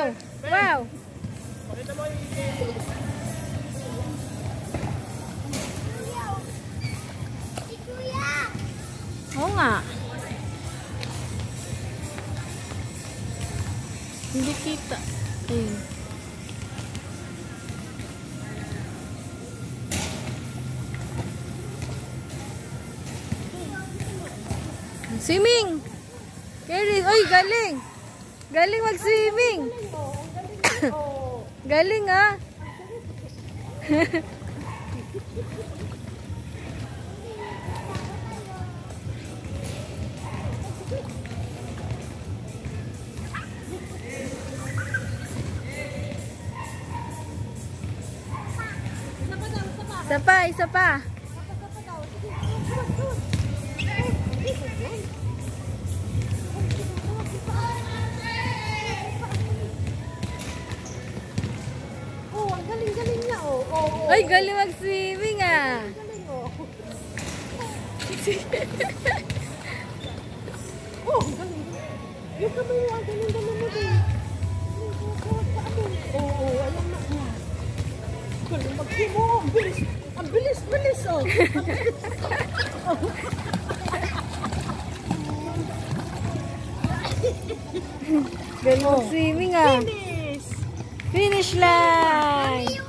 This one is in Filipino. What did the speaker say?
Wow! Pakita mo yung Oo nga. Hindi kita. Ayun. Swimming! Kerry, oy, galing! Galing mag-swimming! Galing ah! Isa pa, isa pa. Oh, ang galing-galing niya, oh. Ay, galing mag-swimming ah. Galing, oh. Oh, galing. Yung kamay mo, ang galing-galing mo din. Oo, alam na niya. Galing mag-simo. Ang bilis. Ang bilis-bilis, oh. Galing mag-swimming ah. Finish! Finish line!